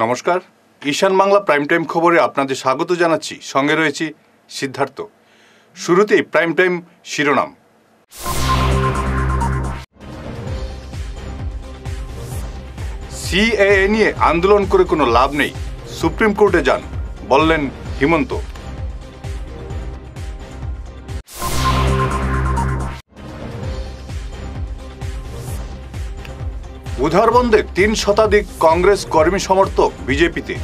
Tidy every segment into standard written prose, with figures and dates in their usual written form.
নমস্কার, ঈশান Bangla prime time খবরে আপনাদের স্বাগত জানাচ্ছি। সঙ্গে রয়েছি সিদ্ধার্থ। শুরুতেই প্রাইম টাইম শিরোনাম। সিএএ নিয়ে আন্দোলন করে কোনো লাভ নেই, সুপ্রিম কোর্টে যান, বললেন হিমন্ত। উধারবন্দে 3 শতাধিক কংগ্রেস কর্মী সমর্থক বিজেপিতে।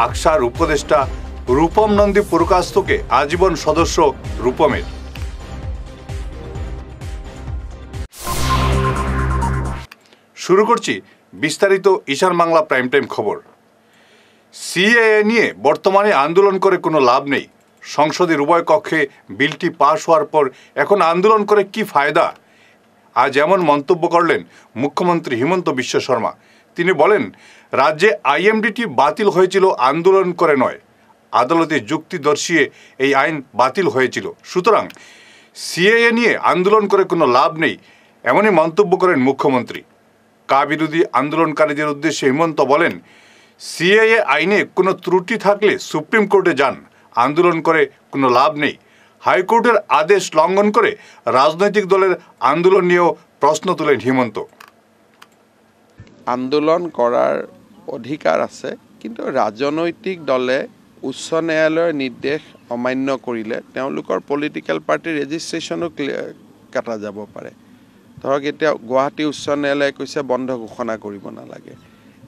আকসার উপদেষ্টা রূপম নন্দী পুরকাস্তকে আজীবন সদস্য রূপমের। শুরু করছি বিস্তারিত ঈশান বাংলা প্রাইম টাইম খবর। সিএএ নিয়ে বর্তমানে আন্দোলন করে কোনো লাভ নেই। সংসদের উভয় কক্ষে বিলটি পাশ হওয়ার পর এখন আন্দোলন করে কি ফায়দা? আজ এমন মন্তব্য করলেন মুখ্যমন্ত্রী হিমন্ত বিশ্ব শর্মা। তিনি বলেন, রাজ্যে আইএমডিটি বাতিল হয়েছিল আন্দোলন করে নয়, আদালতে যুক্তি দর্শিয়ে এই আইন বাতিল হয়েছিল। সুতরাং সিএএ নিয়ে আন্দোলন করে কোনো লাভ নেই, এমনই মন্তব্য করেন মুখ্যমন্ত্রী। কা বিরোধী আন্দোলনকারীদের উদ্দেশ্যে হিমন্ত বলেন, সিএএ আইনে কোনো ত্রুটি থাকলে সুপ্রিম কোর্টে যান, আন্দোলন করে কোনো লাভ নেই। হাইকোর্টের আদেশ লঙ্ঘন করে রাজনৈতিক দলের আন্দোলন নিয়েও প্রশ্ন তোলেন হিমন্ত। আন্দোলন করার অধিকার আছে, কিন্তু ৰাজনৈতিক দলে উচ্চ ন্যায়ালয়ৰ নিৰ্দেশ অমান্য কৰিলে তেওঁলোকৰ পলিটিকেল পাৰ্টিৰ ৰেজিষ্ট্ৰেশ্যনো কাটা যাব পাৰে। ধৰক এতিয়া গুৱাহাটী উচ্চ ন্যায়ালয়ে কৈছে বন্ধ ঘোষণা কৰিব নালাগে।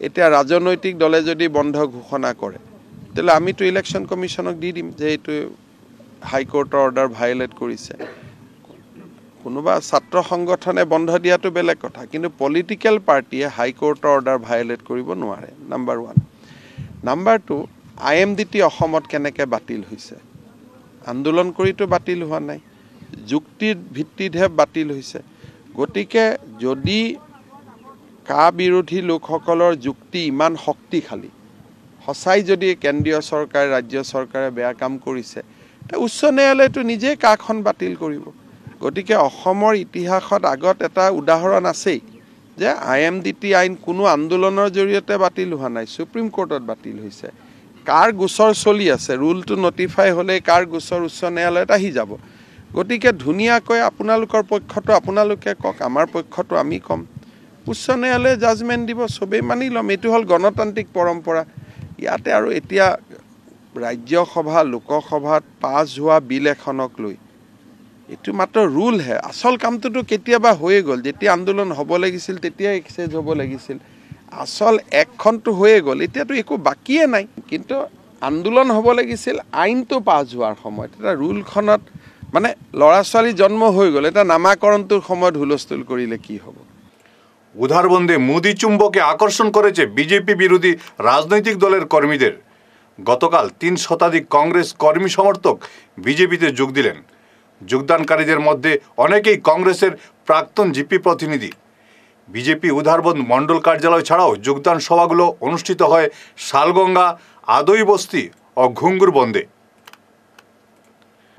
এতিয়া ৰাজনৈতিক দলে যদি বন্ধ ঘোষণা কৰে তেতিয়াহ'লে আমিতো ইলেকশ্যন কমিশ্যনক দি দিম যে এইটো হাইকোৰ্টৰ অৰ্ডাৰ ভায়োলেট কৰিছে। কোনোবা ছাত্ৰ সংগঠনে বন্ধ দিয়াটো বেলেগ কথা, কিন্তু পলিটিকেল পাৰ্টিয়ে হাইকোৰ্টৰ অৰ্ডাৰ ভায়োলেট কৰিব নোৱাৰে। নাম্বাৰ 1। নাম্বাৰ 2, আইএমডিটি অসমত কেনেকৈ বাতিল হৈছে? আন্দোলন কৰিতো বাতিল হোৱা নাই, যুক্তিৰ ভিত্তিতহে বাতিল হৈছে। গতিকে যদি কা বিৰোধী লোকসকলৰ যুক্তি ইমান শক্তিশালী, সঁচাই যদি কেন্দ্ৰীয় চৰকাৰ ৰাজ্য চৰকাৰে বেয়া কাম কৰিছে, তে উচ্চ ন্যায়ালয়টো নিজেই কাখন বাতিল কৰিব। গতিকে অসমৰ ইতিহাসত আগত এটা উদাহৰণ আছেই যে আইএমডিটি আইন কোনো আন্দোলনৰ জৰিয়তে বাতিল হোৱা নাই, সুপ্ৰিম কোৰ্টত বাতিল হৈছে। কাৰ গোচৰ চলি আছে, ৰুলটো নটিফাই হ'লে কাৰ গোচৰ উচ্চ ন্যায়ালয়ত আহি যাব। গতিকে ধুনীয়াকৈ আপোনালোকৰ পক্ষটো আপোনালোকে কওক, আমাৰ পক্ষটো আমি ক'ম, উচ্চ ন্যায়ালয়ে জাজমেণ্ট দিব, চবেই মানি ল'ম। এইটো হ'ল গণতান্ত্ৰিক পৰম্পৰা। ইয়াতে আৰু এতিয়া ৰাজ্যসভা লোকসভাত পাছ হোৱা বিল এখনক লৈ এইটো মাত্ৰ ৰুলহে, আচল কামটোতো কেতিয়াবা হৈয়ে গ'ল। যেতিয়া আন্দোলন হ'ব লাগিছিল তেতিয়াই এক্সেজ হ'ব লাগিছিল। আচল একখনটো হৈয়ে গ'ল, এতিয়াতো একো বাকীয়ে নাই। কিন্তু আন্দোলন হ'ব লাগিছিল আইনটো পাছ হোৱাৰ সময়ত। এটা ৰুলখনত মানে ল'ৰা ছোৱালী জন্ম হৈ গ'ল, এটা নামাকৰণটোৰ সময়ত হুলস্থুল কৰিলে কি হ'ব? উধারবন্দে মোদি চুম্বকে আকর্ষণ করেছে বিজেপি বিরোধী রাজনৈতিক দলের কর্মীদের। গতকাল 3 শতাধিক কংগ্রেস কর্মী সমর্থক বিজেপিতে যোগ দিলেন। যোগদানকারীদের মধ্যে অনেকেই কংগ্রেসের প্রাক্তন জিপি প্রতিনিধি। বিজেপি উধারবন্দ মণ্ডল কার্যালয় ছাড়াও যোগদান সভাগুলো অনুষ্ঠিত হয় শালগঙ্গা, আদই বস্তি ও ঘুঙ্গুরবন্দে।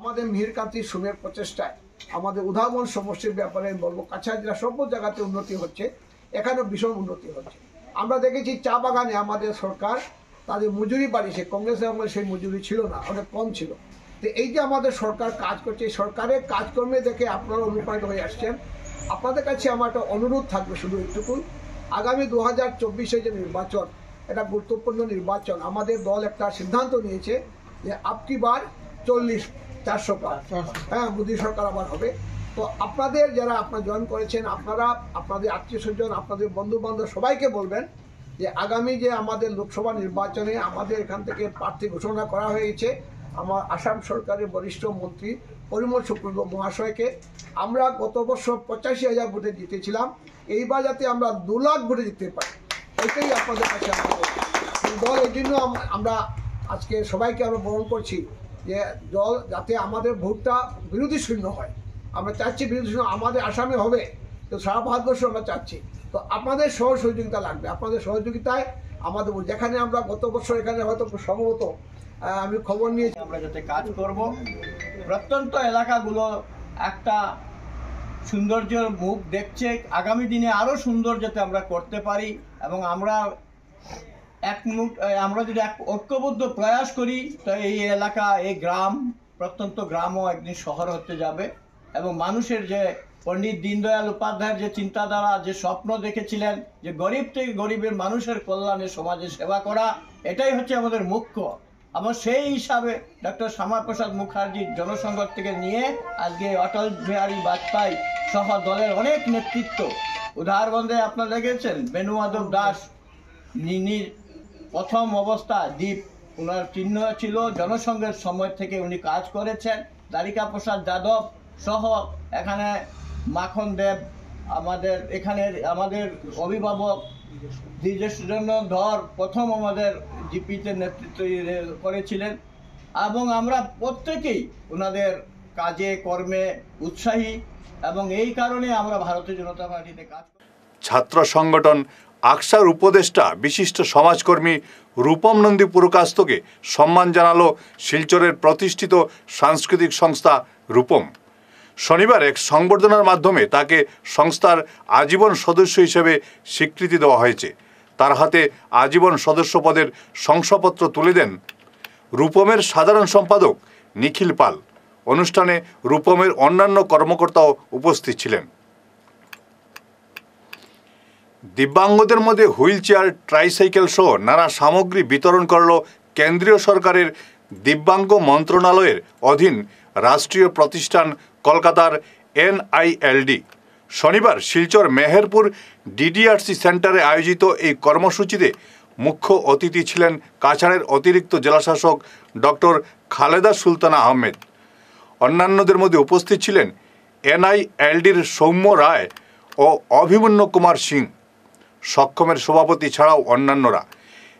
আমাদের মীরকান্তি সুমের প্রচেষ্টায় আমাদের উধারবন্দ সমষ্টির ব্যাপারে বলবো, কাছাড় জেলা সব জায়গাতে উন্নতি হচ্ছে, এখানেও ভীষণ উন্নতি হচ্ছে। আমরা দেখেছি চা বাগানে আমাদের সরকার তাদের মজুরি বাড়িয়েছে, কংগ্রেসের আমলে সেই মজুরি ছিল না, অনেক কম ছিল। তো এই যে আমাদের সরকার কাজ করছে, সরকারের কাজকর্মে দেখে আপনারা অনুপ্রাণিত হয়ে আসছেন। আপনাদের কাছে আমার একটা অনুরোধ থাকবে শুধু এইটুকুই, আগামী 2024 যে নির্বাচন, এটা গুরুত্বপূর্ণ নির্বাচন। আমাদের দল একটা সিদ্ধান্ত নিয়েছে যে আপকি বার 40-400 পার, হ্যাঁ, মোদী সরকার আবার হবে। তো আপনাদের যারা আপনারা জয়েন করেছেন, আপনারা আপনাদের আত্মীয় স্বজন, আপনাদের বন্ধু বান্ধব সবাইকে বলবেন যে আগামী যে আমাদের লোকসভা নির্বাচনে আমাদের এখান থেকে প্রার্থী ঘোষণা করা হয়েছে আমার আসাম সরকারের বরিষ্ঠ মন্ত্রী পরিমল শুক্লবৈদ্য মহাশয়কে। আমরা গত বছর 85,000 ভোটে জিতেছিলাম, এইবার যাতে আমরা 2 লাখ ভোটে জিততে পারি, এটাই আপনাদের কাছে আমাদের দল। এই জন্য আমরা আজকে সবাইকে আমরা বরণ করছি যে দল যাতে আমাদের ভোটটা বিরোধী শূন্য হয়। আমরা চাচ্ছি বিরোধী শূন্য আমাদের আসামে হবে, তো সারা ভারতবর্ষ আমরা চাচ্ছি। তো আপনাদের সহযোগিতা লাগবে, আপনাদের সহযোগিতায় আমাদের যেখানে আমরা গত বছর এখানে হয়তো সম্ভবত আমি খবর নিয়েছি, আমরা যাতে কাজ করব, প্রত্যন্ত এলাকাগুলো একটা সৌন্দর্যের মুখ দেখছে। আগামী দিনে আরও সুন্দর যাতে আমরা করতে পারি এবং আমরা যদি এক ঐক্যবদ্ধ প্রয়াস করি, তো এই এলাকা, এই গ্রাম, প্রত্যন্ত গ্রামও একদিন শহর হতে যাবে। এবং মানুষের যে পণ্ডিত দীনদয়াল উপাধ্যায়ের যে চিন্তাধারা, যে স্বপ্ন দেখেছিলেন যে গরিব থেকে গরিবের মানুষের কল্যাণে সমাজে সেবা করা, এটাই হচ্ছে আমাদের মুখ্য। আমার সেই হিসাবে ডক্টর শ্যামাপ্রসাদ মুখার্জির জনসংঘ থেকে নিয়ে আজকে অটল বিহারী বাজপেয়ী সহ দলের অনেক নেতৃত্ব, উদাহরণে আপনারা দেখেছেন বেণু মাধব দাস, নিনির প্রথম অবস্থা দ্বীপ, ওনার চিহ্ন ছিল। জনসংঘের সময় থেকে উনি কাজ করেছেন। দ্বারিকা প্রসাদ যাদব সহ এখানে মাখন দেব, আমাদের অভিভাবক দ্বিজেন্দ্র ধর প্রথম আমাদের জিপিতে নেতৃত্ব করেছিলেন। এবং আমরা প্রত্যেকেই ওনাদের কাজে কর্মে উৎসাহী এবং এই কারণে আমরা ভারতীয় জনতা পার্টিতে কাজ করি। ছাত্র সংগঠন আকসার উপদেষ্টা বিশিষ্ট সমাজকর্মী রূপম নন্দী পুরকাস্তকে সম্মান জানালো শিলচরের প্রতিষ্ঠিত সাংস্কৃতিক সংস্থা রূপম। শনিবার এক সংবর্ধনার মাধ্যমে তাকে সংস্থার আজীবন সদস্য হিসেবে স্বীকৃতি দেওয়া হয়েছে। তার হাতে আজীবন সদস্য পদের শংসাপত্র তুলে দেন রূপমের সাধারণ সম্পাদক নিখিল পাল। অনুষ্ঠানে রূপমের অন্যান্য কর্মকর্তাও উপস্থিত ছিলেন। দিব্যাঙ্গদের মধ্যে হুইল চেয়ার, ট্রাইসাইকেল সহ নানা সামগ্রী বিতরণ করল কেন্দ্রীয় সরকারের দিব্যাঙ্গ মন্ত্রণালয়ের অধীন রাষ্ট্রীয় প্রতিষ্ঠান কলকাতার NILD। শনিবার শিলচর মেহেরপুর DDRC সেন্টারে আয়োজিত এই কর্মসূচিতে মুখ্য অতিথি ছিলেন কাছাড়ের অতিরিক্ত জেলাশাসক ডক্টর খালেদা সুলতানা আহমেদ। অন্যান্যদের মধ্যে উপস্থিত ছিলেন NILDর সৌম্য রায় ও অভিমন্যু কুমার সিং, সক্ষমের সভাপতি ছাড়াও অন্যান্যরা।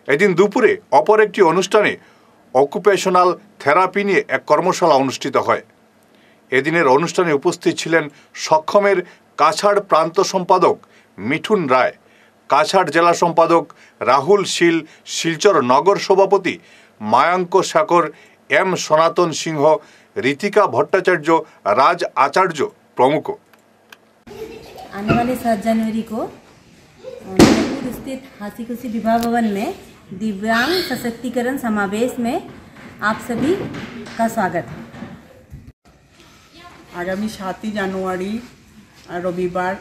এদিন দুপুরে অপর একটি অনুষ্ঠানে অকুপেশনাল থেরাপি নিয়ে এক কর্মশালা অনুষ্ঠিত হয়। এদিনের অনুষ্ঠানে উপস্থিত ছিলেন সক্ষমের কাছাড় প্রান্ত সম্পাদক মিঠুন রায়, কাছাড় জেলা সম্পাদক রাহুল শীল, শিলচর নগর সভাপতি মায়াঙ্ক শেখর, M সনাতন সিংহ, ঋতিকা ভট্টাচার্য, রাজ आचार्य प्रमुख। आने वाले 7 जनवरी को मेहरपुर स्थित हंसी खुशी विवाह भवन में दिव्यांग सशक्तिकरण समावेश में आप सभी का स्वागत है। आगामी 7 জানুয়ারি রবিবার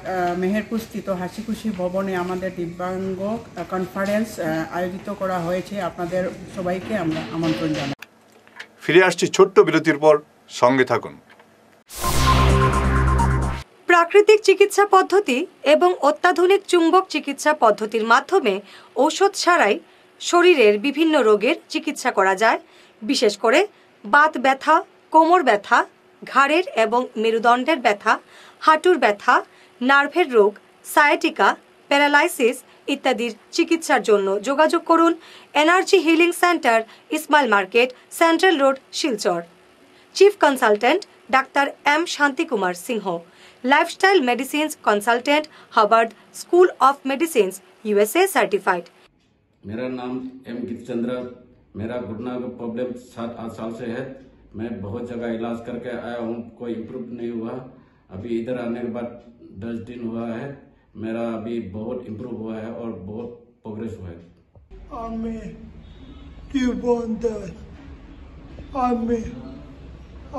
মেহেরপুর স্থিত হাসিখুশি ভবনে আমাদের দিব্যাঙ্গ কনফারেন্স আয়োজিত করা হয়েছে। আপনাদের সবাইকে আমরা আমন্ত্রণ জানাই। ফিরে আসছি ছোট্ট বিরতির পর, সঙ্গে থাকুন। প্রাকৃতিক চিকিৎসা পদ্ধতি এবং অত্যাধুনিক চুম্বক চিকিৎসা পদ্ধতির মাধ্যমে ঔষধ ছাড়াই শরীরের বিভিন্ন রোগের চিকিৎসা করা যায়। বিশেষ করে বাত ব্যথা, কোমর ব্যথা, ঘাড়ের এবং মেরুদণ্ডের ব্যথা, হাঁটুর ব্যথা, নার্ভের রোগ, সায়াটিকা, প্যারালাইসিস ইত্যাদির চিকিৎসার জন্য যোগাযোগ করুন energy healing centre, Ismail market, central road, Silchar. Chief consultant doctor M Shanti Kumar Singh, lifestyle medicines consultant, Harvard school of medicines, USA certified. मेरा नाम M गिरिचंद्र, मेरा घुटना का प्रॉब्लम 7-8 साल से है। मैं बहुत जगह इलाज करके आया हूँ, कोई इम्प्रूव नहीं हुआ। अभी इधर आने के बाद 10 दिन हुआ है, मेरा अभी बहुत इम्प्रूव हुआ है और बहुत प्रोग्रेस हुआ है।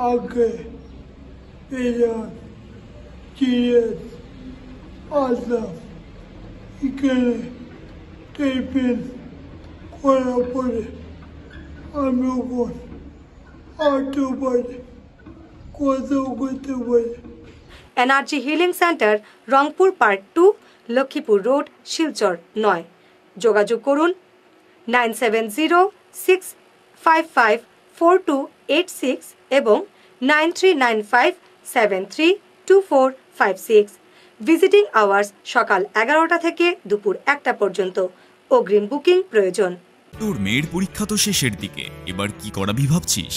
आगे চিড়ের আলাপ এখানে ট্রিটমেন্ট করার পরে আমি ওপর হাঁটতে পারি, কথা বলতে পারি। Energy healing centre, Rangpur park 2, Lakshmipur road, Silchar 9। যোগাযোগ করুন 9706554286 এবং 9395732456। ভিজিটিং আওয়ার্স সকাল 11টা থেকে দুপুর 1টা পর্যন্ত। অগ্রিম বুকিং প্রয়োজন। তোর মেয়ের পরীক্ষা তো শেষের দিকে, এবার কি করাবি ভাবছিস?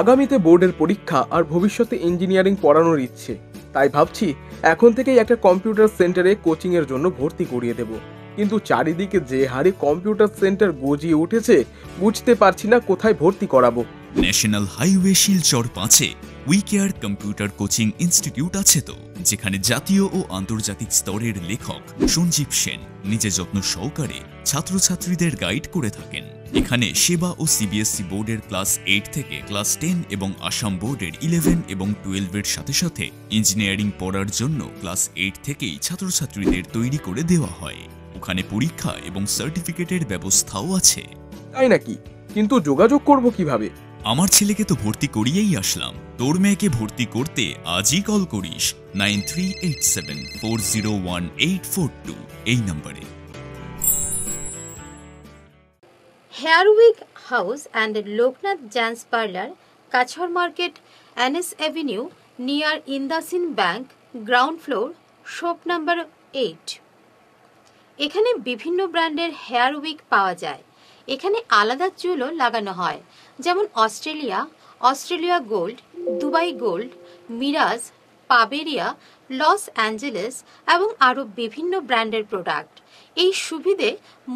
আগামীতে বোর্ডের পরীক্ষা আর ভবিষ্যতে ইঞ্জিনিয়ারিং পড়ানোর ইচ্ছে, তাই ভাবছি এখন থেকেই একটা কম্পিউটার সেন্টারে কোচিং এর জন্য ভর্তি করিয়ে দেব। কিন্তু চারিদিকে যে হারে কম্পিউটার সেন্টার গজিয়ে উঠেছে, বুঝতে পারছি না কোথায় ভর্তি করাবো। ন্যাশনাল হাইওয়ে শিলচর 5-এ উইকেয়ার কম্পিউটার কোচিং ইনস্টিটিউট আছে তো, যেখানে জাতীয় ও আন্তর্জাতিক স্তরের লেখক সঞ্জীব সেন নিজে যত্ন সহকারে ছাত্রছাত্রীদের গাইড করে থাকেন। এখানে সেবা ও সিবিএসই বোর্ডের ক্লাস 8 থেকে ক্লাস 10 এবং আসাম বোর্ডের 11 এবং 12-এর সাথে সাথে ইঞ্জিনিয়ারিং পড়ার জন্য ক্লাস 8 থেকেই ছাত্রছাত্রীদের তৈরি করে দেওয়া হয়। ওখানে পরীক্ষা এবং সার্টিফিকেটের ব্যবস্থাও আছে। তাই নাকি? কিন্তু যোগাযোগ করব কিভাবে? আমার ছেলেকে তো ভর্তি করিয়েই আসলাম। তোর মেয়েকে ভর্তি করতে আজই কল করিস 9387401842 এই নম্বরে। হেয়ারউইক house and Loknath gents parlour, Cachar market, NS Avenue, near IndusInd bank, ground floor, shop number 8। এখানে বিভিন্ন ব্র্যান্ডের হেয়ার উইক পাওয়া যায়। এখানে আলাদা চুলও লাগানো হয়, যেমন অস্ট্রেলিয়া গোল্ড, দুবাই গোল্ড, মিরাজ, পাবেরিয়া, লস অ্যাঞ্জেলেস এবং আরও বিভিন্ন ব্র্যান্ডের প্রোডাক্ট। এই সুবিধে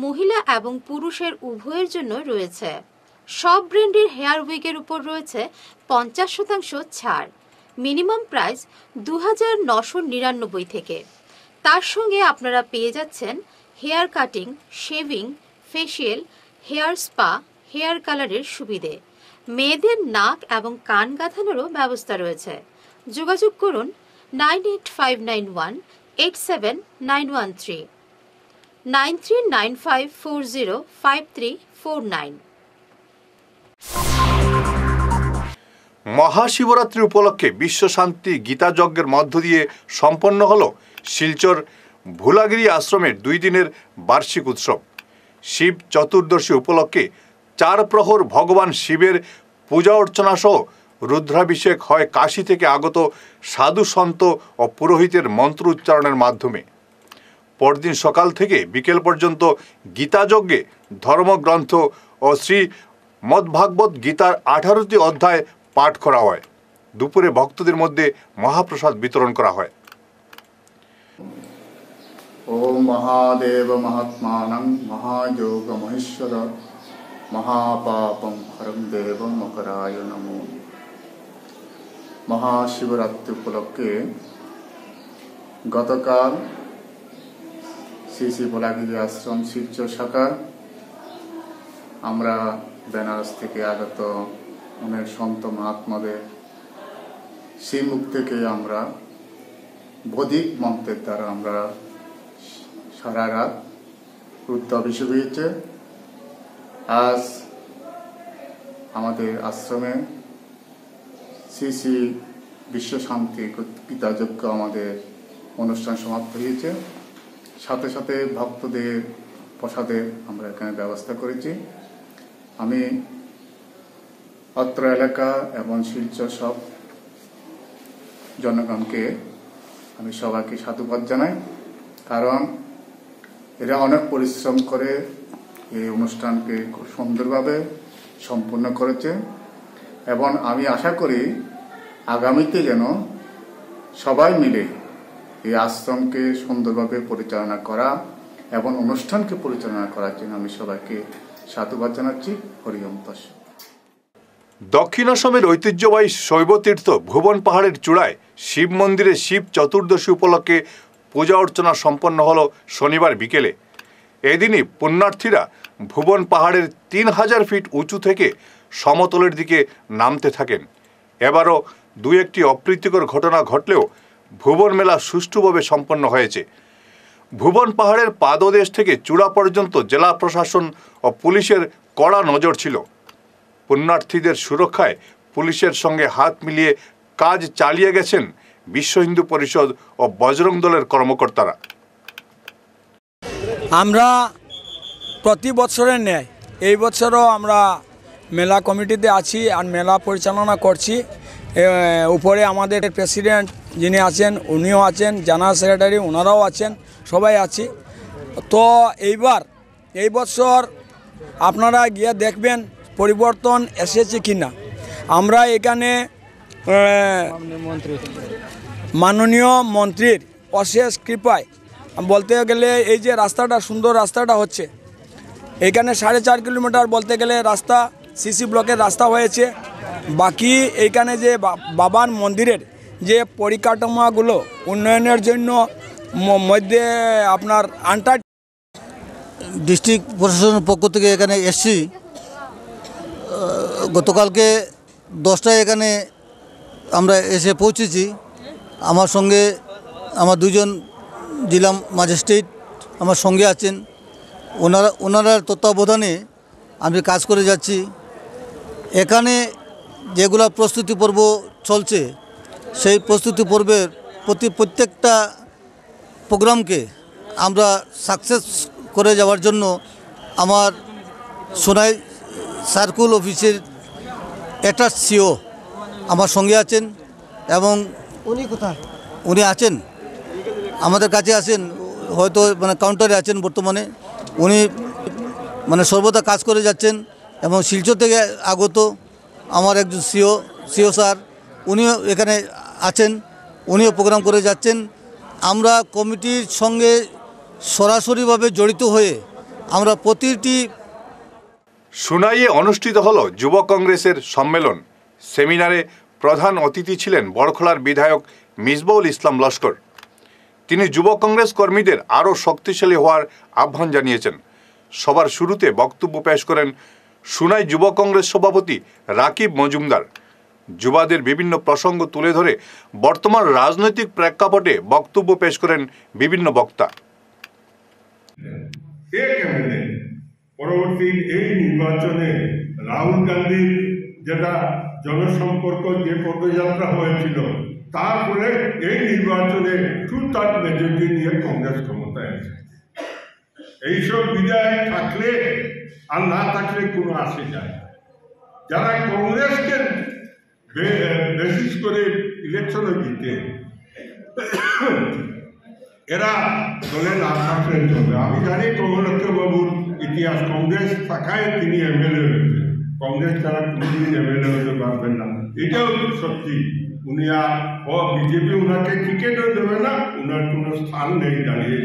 মহিলা এবং পুরুষের উভয়ের জন্য রয়েছে। সব ব্র্যান্ডের হেয়ার উইকের উপর রয়েছে 50% ছাড়। মিনিমাম প্রাইস 2999 থেকে। তার সঙ্গে আপনারা পেয়ে যাচ্ছেন hair cutting, shaving, facial, hair spa, hair কালারের সুবিধে। মেয়েদের নাক এবং কান গাঁথানোরও ব্যবস্থা রয়েছে। যোগাযোগ করুন 98591-87913, 9395405349। মহাশিবরাত্রি উপলক্ষে বিশ্ব শান্তি গীতা যজ্ঞের মধ্য দিয়ে সম্পন্ন হল শিলচর ভুলাগিরি আশ্রমের 2 দিনের বার্ষিক উৎসব। শিব চতুর্দশী উপলক্ষে 4 প্রহর ভগবান শিবের পূজা অর্চনা সহ রুদ্রাভিষেক হয় কাশী থেকে আগত সাধু সন্ত ও পুরোহিতের মন্ত্র উচ্চারণের মাধ্যমে। পরদিন সকাল থেকে বিকেল পর্যন্ত গীতাযজ্ঞে ধর্মগ্রন্থ ও শ্রী মদ্ভাগবত গীতার 18টি অধ্যায় পাঠ করা হয়। দুপুরে ভক্তদের মধ্যে মহাপ্রসাদ বিতরণ করা হয়। ওম মহাদেব মহাত্মানং মহাযোগ মহেশ্বর মহাপাপম হরং দেব মকরায় নমো। মহাশিবরাত্রি উপলক্ষে গতকাল শ্রী শ্রী ভোলাগিরি আশ্রম শিলচর শাখা আমরা বেনারস থেকে আগত অনেক সন্ত মহাত্মাদের শ্রীমুখ থেকে আমরা বৈদিক মন্ত্রের দ্বারা আমরা সারা রাত রুদ্রাভিষেক হয়েছে। আজ আমাদের আশ্রমে শ্রী শ্রী বিশ্ব শান্তি গীতা যজ্ঞ আমাদের অনুষ্ঠান সমাপ্ত হয়েছে। সাথে সাথে ভক্তদের প্রসাদের আমরা এখানে ব্যবস্থা করেছি। আমি অত্র এলাকা এবং শিলচর সব জনগণকে আমি সবাইকে সাধুবাদ জানাই, কারণ এরা অনেক পরিশ্রম করে এই অনুষ্ঠানকে খুব সুন্দরভাবে সম্পূর্ণ করেছে এবং আমি আশা করি আগামীতে যেন সবাই মিলে এই আশ্রমকে সুন্দরভাবে পরিচালনা করা এবং অনুষ্ঠানকে পরিচালনা করার জন্য আমি সবাইকে সাধুবাদ জানাচ্ছি। হরি ওম তৎসৎ। দক্ষিণ আসামের ঐতিহ্যবাহী শৈবতীর্থ ভুবন পাহাড়ের চূড়ায় শিব মন্দিরে শিব চতুর্দশী উপলক্ষে পূজা অর্চনা সম্পন্ন হল শনিবার বিকেলে। এদিনই পুণ্যার্থীরা ভুবন পাহাড়ের 3000 ফিট উঁচু থেকে সমতলের দিকে নামতে থাকেন। এবারও 2-1টি অপ্রীতিকর ঘটনা ঘটলেও ভুবন মেলা সুষ্ঠুভাবে সম্পন্ন হয়েছে। ভুবন পাহাড়ের পাদদেশ থেকে চূড়া পর্যন্ত জেলা প্রশাসন ও পুলিশের কড়া নজর ছিল। পুণ্যার্থীদের সুরক্ষায় পুলিশের সঙ্গে হাত মিলিয়ে কাজ চালিয়ে গেছেন বিশ্ব হিন্দু পরিষদ ও বজরং দলের কর্মকর্তারা। আমরা প্রতি বছরের ন্যায় এই বছরও আমরা মেলা কমিটিতে আছি আর মেলা পরিচালনা করছি। উপরে আমাদের প্রেসিডেন্ট যিনি আছেন উনিও আছেন, জেনারেল সেক্রেটারি ওনারাও আছেন, সবাই আছি। তো এই বছর আপনারা গিয়ে দেখবেন পরিবর্তন এসেছে কিনা। আমরা এখানে মাননীয় মন্ত্রীর অশেষ কৃপায় বলতে গেলে এই যে রাস্তাটা সুন্দর রাস্তাটা হচ্ছে, এখানে 4.5 কিলোমিটার বলতে গেলে রাস্তা সিসি ব্লকের রাস্তা হয়েছে। বাকি এইখানে যে বাবার মন্দিরের যে পরিকাঠামোগুলো উন্নয়নের জন্য মধ্যে আপনার আন্টার ডিস্ট্রিক্ট প্রশাসনের পক্ষ থেকে এখানে এসছি। গতকালকে 10টায় এখানে আমরা এসে পৌঁছেছি। আমার সঙ্গে আমার দুজন জেলা ম্যাজিস্ট্রেট আমার সঙ্গে আছেন। ওনারা তত্ত্বাবধানে আমি কাজ করে যাচ্ছি। এখানে যেগুলো প্রস্তুতি পর্ব চলছে সেই প্রস্তুতি পর্বের প্রত্যেকটা প্রোগ্রামকে আমরা সাকসেস করে যাওয়ার জন্য আমার সোনাই সার্কুল অফিসের একটা সিও আমার সঙ্গে আছেন এবং উনি আছেন আমাদের কাছে আছেন, হয়তো মানে কাউন্টারে আছেন বর্তমানে। উনি মানে সর্বদা কাজ করে যাচ্ছেন এবং শিলচর থেকে আগত আমার একজন সিও স্যার উনিও এখানে আছেন, উনিও প্রোগ্রাম করে যাচ্ছেন। আমরা কমিটির সঙ্গে সরাসরিভাবে জড়িত হয়ে আমরা প্রতিটি সুনাইয়ে অনুষ্ঠিত হল যুব কংগ্রেসের সম্মেলন। সেমিনারে প্রধান অতিথি ছিলেন বড়খলার বিধায়ক মিসবাউল ইসলাম লস্কর। তিনি যুব কংগ্রেস কর্মীদের আরও শক্তিশালী হওয়ার আহ্বান জানিয়েছেন। সবার শুরুতে বক্তব্য পেশ করেন সুনাই যুব কংগ্রেস সভাপতি রাকিব মজুমদার। যুবাদের বিভিন্ন প্রসঙ্গ তুলে ধরে বর্তমান রাজনৈতিক প্রেক্ষাপটে বক্তব্য পেশ করেন বিভিন্ন বক্তা। পরবর্তী এই নির্বাচনে রাহুল গান্ধীর যেটা জনসম্পর্ক যে পদযাত্রা হয়েছিল তারপরে এই নির্বাচনে 2/3 মেজরিটি নিয়ে কংগ্রেস ক্ষমতায় আছে। এইসব বিধায়ক থাকলে আর না থাকলে কোনো আসে যায়। যারা কংগ্রেসকে বেসিস করে ইলেকশনে জিতে এরা দলে না থাকলে চলবে। আমি জানি কমলক্ষ বাবুর ইতিহাস, কংগ্রেস থাকায় তিনি এমএলএ হয়েছে, কংগ্রেস ছাড়া কোনোদিন এমএলএ হতে পারবেন না, এটাও সত্যি। উনি আর বিজেপি উনাকে টিকিটও দেবে না, উনার কোনো স্থান নেই দাঁড়িয়ে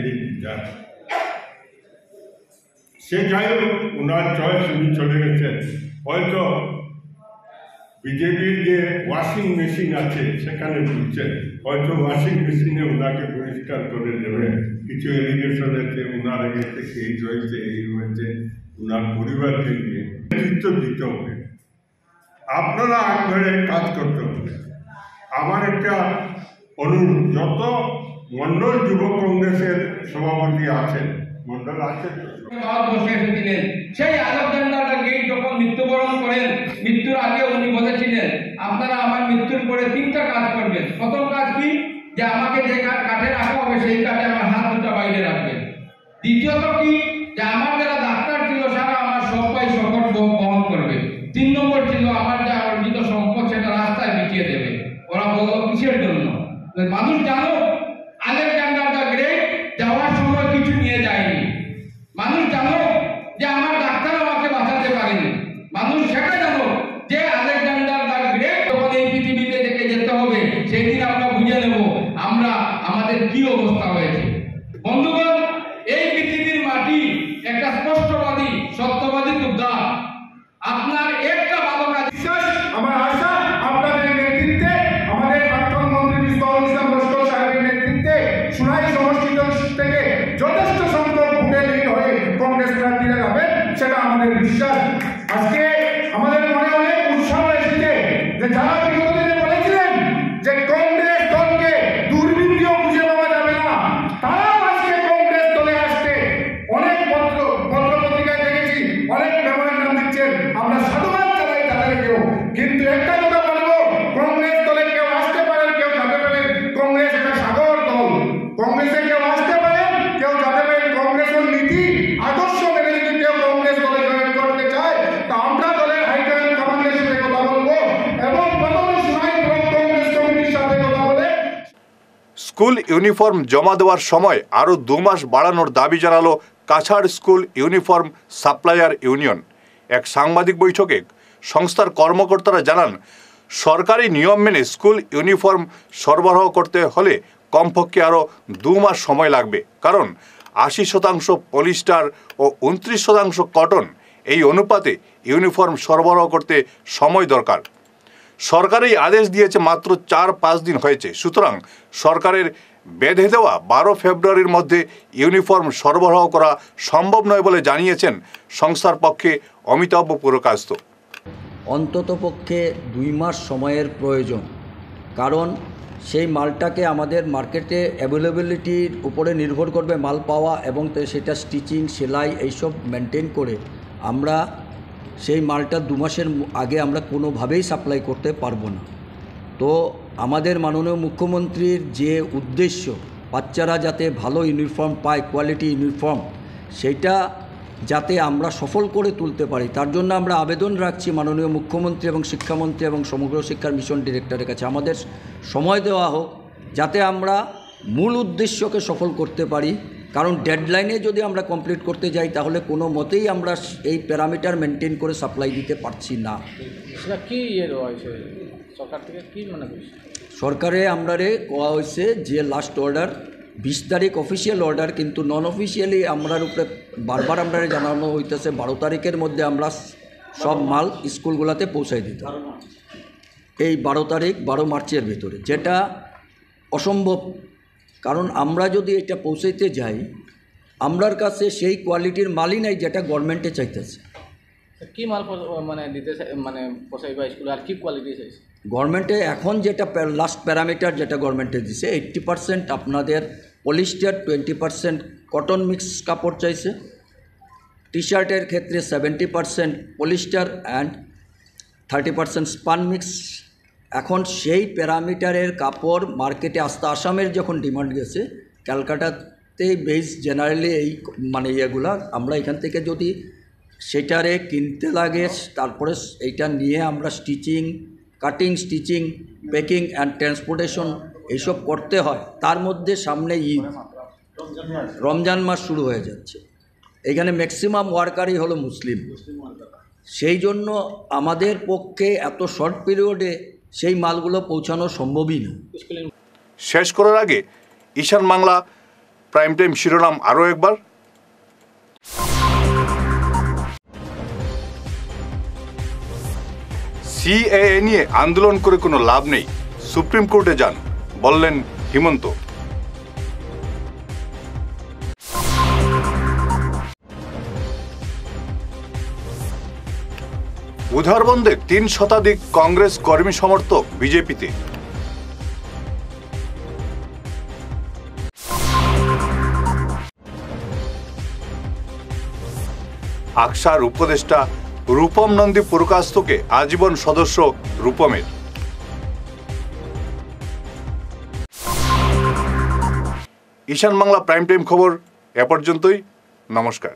যায়। সে যাই হোক, উনার চয়েস উনি চলে গেছেন। হয়তো বিজেপির যে ওয়াশিং মেশিন আছে সেখানে ঢুকছেন, হয়তো ওয়াশিং মেশিনে উনাকে পরিষ্কার করে দেবে। কিছু এলিগেশন আছে উনার এগেছে এই রয়েছে এই রয়েছে, উনার পরিবারকে নিয়ে নেতৃত্ব দিতে হবে। আপনারা আগ ধরে কাজ করতে হবে। আমার একটা অনুরোধ, যত মন্ডল যুব কংগ্রেসের সভাপতি আছেন, মন্ডল আছে সেই আলেকজান্ডার গেট যখন মৃত্যুবরণ করেন, মৃত্যুর আগে উনি বলেছিলেন আপনারা আমার মৃত্যুর পরে 3টা কাজ করবেন। প্রথম কাজ কি, যে আমাকে যে কাঠে রাখা হবে সেই কাঠে আমার হাত দুটা বাইরে রাখবেন। দ্বিতীয়ত কি, যে আমার যারা ডাক্তার ছিল সারা আমার সবাই সংকট বহন করবে। 3 নম্বর ছিল আমার যা অর্জিত সম্পদ সেটা রাস্তায় বিছিয়ে দেবে। ওরা বলল কিসের জন্য? মানুষ জানো আলেকজান্ডার দ্য গ্রেট যাওয়ার সময় কিছু নিয়ে যায়নি। মানুষ জানো যে আমার ডাক্তার আমাকে বাঁচাতে পারেনি। মানুষ সেটা জানো যে আলেকজান্ডার দ্য গ্রেট যখন এই পৃথিবীতে থেকে যেতে হবে সেই দিন আমরা বুঝে নেব আমরা আমাদের কি অবস্থা হয়েছে। বন্ধুগণ, এই পৃথিবীর মাটি একটা স্পষ্টবাদী সত্যবাদী যোদ্ধা। আপনার একটা ভালো কাজ বিশ্বাস আমার আশা আপনাদের নেতৃত্বে, আমাদের প্রাক্তন মন্ত্রী মিসবাউল ইসলাম লস্কর সাহেবের নেতৃত্বে সুনাই সমষ্টি থেকে যথেষ্ট সংখ্যক ভোটে লিড হয়ে কংগ্রেস প্রার্থীরা যাবেন, সেটা আমাদের বিশ্বাস। আজকে আমাদের মনে অনেক উৎসাহ এসেছে যে যারা বিগত দিনে বলেছিলেন যে কংগ্রেস দলকে দুর্নীতিও খুঁজে পাওয়া যাবে না, তারাও আজকে কংগ্রেস দলে আসতে অনেক পত্র পত্রিকায় দেখেছি, অনেক মেমোরেন্ডাম দিচ্ছেন। আমরা সাধুবাদ জানাই তাদেরকেও। কিন্তু একটা কথা বলবো, কংগ্রেস দলে কেউ আসতে পারেন, কেউ যেতে পারেন। কংগ্রেস একটা সাগর দল, কংগ্রেসে কেউ আসতে পারেন, কেউ যেতে পারেন। কংগ্রেসের নীতি আদর্শ মেনে যদি কেউ কংগ্রেস দলে জয়েন করতে চায় তা আমরা দলের হাইকমান্ড কমান্ডের সাথে কথা বলবো এবং প্রথমে সুনাই ব্লক কংগ্রেস কমিটির সাথে কথা বলে স্কুল ইউনিফর্ম জমা দেওয়ার সময় আরও 2 মাস বাড়ানোর দাবি জানালো Cachar school uniform supplier union. এক সাংবাদিক বৈঠকে সংস্থার কর্মকর্তারা জানান, সরকারি নিয়ম মেনে স্কুল ইউনিফর্ম সরবরাহ করতে হলে কমপক্ষে আরও 2 মাস সময় লাগবে, কারণ 80% পলিস্টার ও 29% কটন এই অনুপাতে ইউনিফর্ম সরবরাহ করতে সময় দরকার। সরকারই আদেশ দিয়েছে মাত্র 4-5 দিন হয়েছে, সুতরাং সরকারের বেঁধে দেওয়া 12 ফেব্রুয়ারির মধ্যে ইউনিফর্ম সরবরাহ করা সম্ভব নয় বলে জানিয়েছেন সংস্থার পক্ষে অমিতাভ পুরকায়স্থ। অন্ততপক্ষে 2 মাস সময়ের প্রয়োজন, কারণ সেই মালটাকে আমাদের মার্কেটে অ্যাভেলেবিলিটির উপরে নির্ভর করবে মাল পাওয়া, এবং সেটা স্টিচিং সেলাই এইসব মেনটেন করে আমরা সেই মালটা 2 মাসের আগে আমরা কোনোভাবেই সাপ্লাই করতে পারবো না। তো আমাদের মাননীয় মুখ্যমন্ত্রীর যে উদ্দেশ্য বাচ্চারা যাতে ভালো ইউনিফর্ম পায়, কোয়ালিটি ইউনিফর্ম, সেইটা যাতে আমরা সফল করে তুলতে পারি, তার জন্য আমরা আবেদন রাখছি মাননীয় মুখ্যমন্ত্রী এবং শিক্ষামন্ত্রী এবং সমগ্র শিক্ষার মিশন ডিরেক্টরের কাছে আমাদের সময় দেওয়া হোক, যাতে আমরা মূল উদ্দেশ্যকে সফল করতে পারি। কারণ ডেডলাইনে যদি আমরা কমপ্লিট করতে যাই তাহলে কোনো মতেই আমরা এই প্যারামিটার মেনটেন করে সাপ্লাই দিতে পারছি না। সেটা কি রয়েছে সরকার থেকে কি মনে করছে? সরকারে আমরা কোয়া হয়েছে যে লাস্ট অর্ডার 20 তারিখ অফিসিয়াল অর্ডার, কিন্তু নন অফিসিয়ালি আমরার উপরে বারবার আমরা জানানো হইতেছে 12 তারিখের মধ্যে আমরা সব মাল স্কুলগুলোতে পৌঁছাই দিতে, এই 12 মার্চের ভিতরে, যেটা অসম্ভব। কারণ আমরা যদি এটা পৌঁছাইতে যাই, আমরার কাছে সেই কোয়ালিটির মালই নাই যেটা গভর্নমেন্টে চাইতেছে। কি মাল মানে দিতে মানে পৌঁছাইবা স্কুলে, আর কি কোয়ালিটি চাইছে গভর্নমেন্টে? এখন যেটা লাস্ট প্যারামিটার যেটা গভর্নমেন্টে দিছে 80% আপনাদের পলিস্টার, 20% কটন মিক্স কাপড় চাইছে। টি শার্টের ক্ষেত্রে 70% পলিস্টার অ্যান্ড 30% স্পান মিক্স। এখন সেই প্যারামিটারের কাপড় মার্কেটে আসতে আসামের যখন ডিমান্ড গেছে, ক্যালকাটাতেই বেস জেনারেলি এই মানে ইয়েগুলা আমরা এখান থেকে যদি সেটারে কিনতে লাগে, তারপরে এইটা নিয়ে আমরা stitching, cutting, stitching, packing and transportation এইসব করতে হয়, তার মধ্যে সামনে ঈদ, রমজান মাস শুরু হয়ে যাচ্ছে। এখানে ম্যাক্সিমাম ওয়ার্কারই হলো মুসলিম। সেই জন্য আমাদের পক্ষে এত শর্ট পিরিয়ডে সেই মালগুলো পৌঁছানো সম্ভবই না। শেষ করার আগে ঈশান বাংলা প্রাইম টাইম শিরোনাম আরও একবার। সিএএ নিয়ে আন্দোলন করে কোনো লাভ নেই, সুপ্রিম কোর্টে যান, বললেন হিমন্ত। উধারবন্দে 3 শতাধিক কংগ্রেস কর্মী সমর্থক বিজেপিতে। আকসার উপদেষ্টা রূপম নন্দী পুরকায়স্থকে আজীবন সদস্য রূপমের। ঈশান বাংলা প্রাইম টাইম খবর এ পর্যন্তই। নমস্কার।